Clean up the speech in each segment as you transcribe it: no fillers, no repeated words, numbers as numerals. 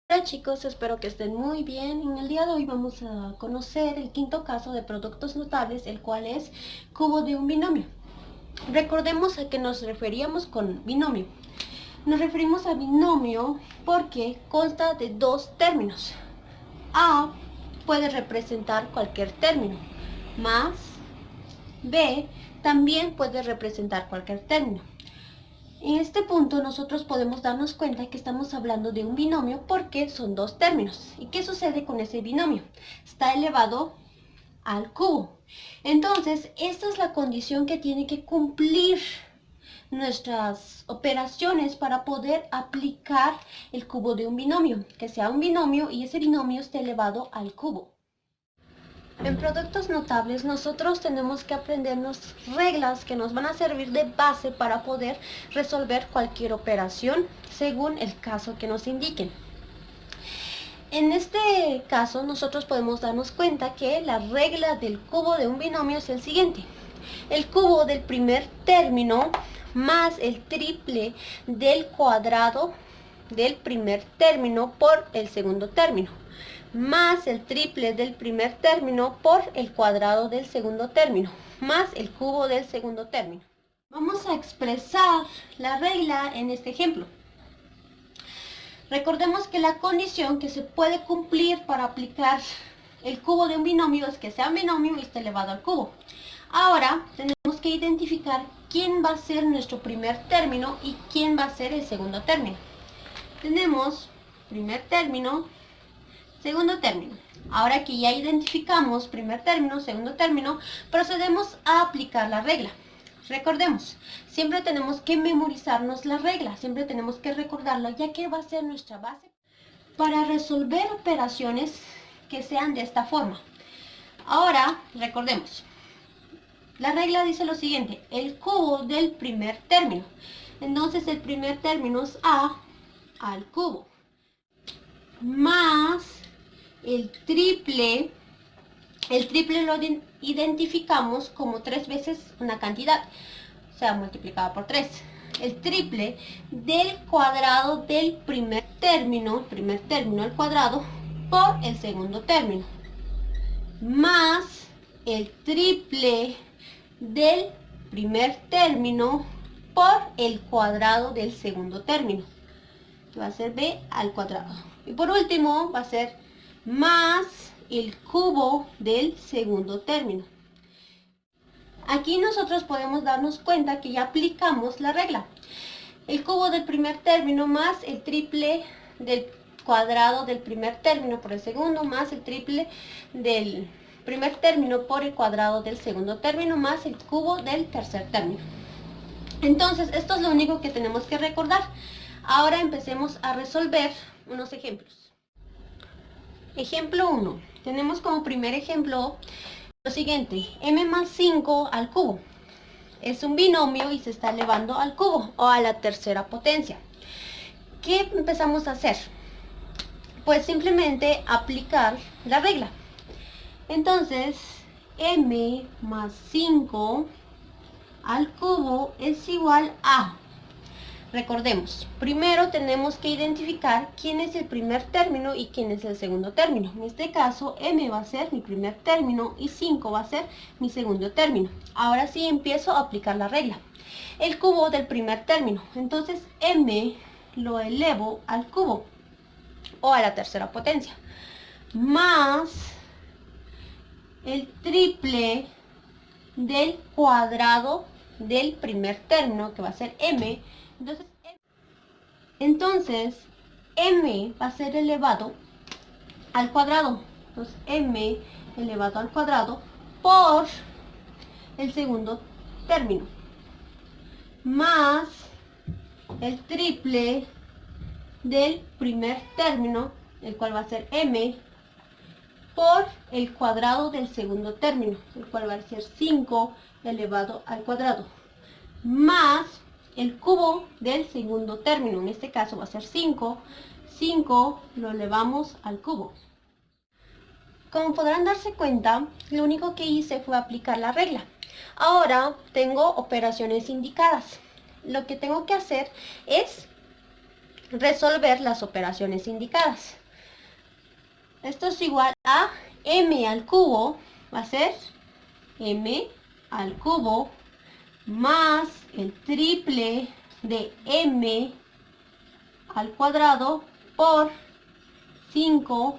Hola chicos, espero que estén muy bien. En el día de hoy vamos a conocer el quinto caso de productos notables, el cual es cubo de un binomio. Recordemos a qué nos referíamos con binomio. Nos referimos a binomio porque consta de dos términos. A puede representar cualquier término, más B también puede representar cualquier término. En este punto nosotros podemos darnos cuenta que estamos hablando de un binomio porque son dos términos. ¿Y qué sucede con ese binomio? Está elevado al cubo. Entonces, esta es la condición que tiene que cumplir nuestras operaciones para poder aplicar el cubo de un binomio, que sea un binomio y ese binomio esté elevado al cubo. En productos notables nosotros tenemos que aprendernos reglas que nos van a servir de base para poder resolver cualquier operación según el caso que nos indiquen. En este caso nosotros podemos darnos cuenta que la regla del cubo de un binomio es el siguiente. El cubo del primer término más el triple del cuadrado del primer término por el segundo término, más el triple del primer término por el cuadrado del segundo término, más el cubo del segundo término. Vamos a expresar la regla en este ejemplo. Recordemos que la condición que se puede cumplir para aplicar el cubo de un binomio es que sea un binomio y esté elevado al cubo. Ahora tenemos que identificar quién va a ser nuestro primer término y quién va a ser el segundo término. Tenemos primer término, segundo término. Ahora que ya identificamos primer término, segundo término, procedemos a aplicar la regla. Recordemos, siempre tenemos que memorizarnos la regla, siempre tenemos que recordarla, ya que va a ser nuestra base para resolver operaciones que sean de esta forma. Ahora, recordemos, la regla dice lo siguiente, el cubo del primer término. Entonces el primer término es a al cubo, más el triple lo identificamos como 3 veces una cantidad, o sea, multiplicada por 3. El triple del cuadrado del primer término al cuadrado, por el segundo término, más el triple del primer término por el cuadrado del segundo término, que va a ser b al cuadrado. Y por último va a ser más el cubo del segundo término. Aquí nosotros podemos darnos cuenta que ya aplicamos la regla. El cubo del primer término más el triple del cuadrado del primer término por el segundo, más el triple del primer término por el cuadrado del segundo término, más el cubo del tercer término. Entonces, esto es lo único que tenemos que recordar. Ahora empecemos a resolver unos ejemplos. Ejemplo 1. Tenemos como primer ejemplo lo siguiente, m más 5 al cubo. Es un binomio y se está elevando al cubo o a la tercera potencia. ¿Qué empezamos a hacer? Pues simplemente aplicar la regla. Entonces, m más 5 al cubo es igual a... Recordemos, primero tenemos que identificar quién es el primer término y quién es el segundo término. En este caso, m va a ser mi primer término y 5 va a ser mi segundo término. Ahora sí empiezo a aplicar la regla. El cubo del primer término. Entonces, m lo elevo al cubo o a la tercera potencia. Más el triple del cuadrado del primer término, que va a ser m. Entonces, m va a ser elevado al cuadrado. Entonces, m elevado al cuadrado por el segundo término, más el triple del primer término, el cual va a ser m, por el cuadrado del segundo término, el cual va a ser 5 elevado al cuadrado, más el cubo del segundo término, en este caso va a ser 5, 5 lo elevamos al cubo. Como podrán darse cuenta, lo único que hice fue aplicar la regla. Ahora tengo operaciones indicadas. Lo que tengo que hacer es resolver las operaciones indicadas. Esto es igual a m al cubo, va a ser m al cubo más el triple de m al cuadrado por 5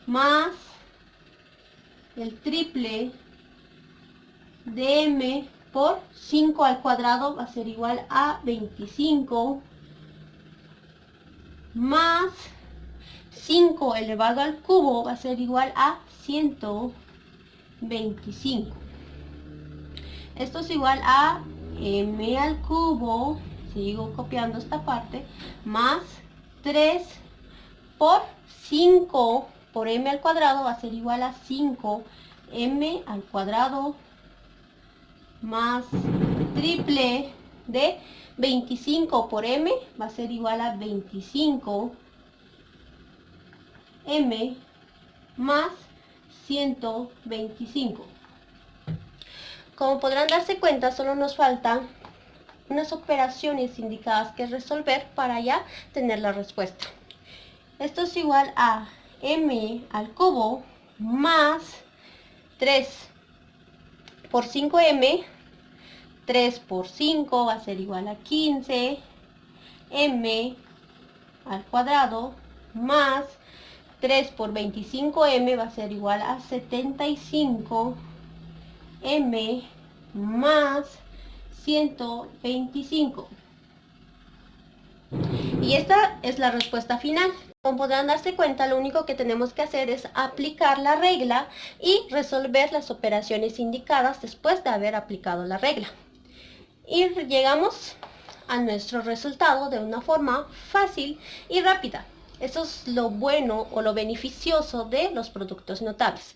más el triple de m por 5 al cuadrado va a ser igual a 25 más 5 elevado al cubo va a ser igual a 125. Esto es igual a m al cubo, sigo copiando esta parte, más 3 por 5 por m al cuadrado va a ser igual a 5m al cuadrado más triple de 25 por m va a ser igual a 25m más 125. Como podrán darse cuenta, solo nos faltan unas operaciones indicadas que resolver para ya tener la respuesta. Esto es igual a m al cubo más 3 por 5m, 3 por 5 va a ser igual a 15, m al cuadrado más 3 por 25m va a ser igual a 75, m más 125. Y esta es la respuesta final. Como podrán darse cuenta, lo único que tenemos que hacer es aplicar la regla y resolver las operaciones indicadas después de haber aplicado la regla. Y llegamos a nuestro resultado de una forma fácil y rápida. Eso es lo bueno o lo beneficioso de los productos notables.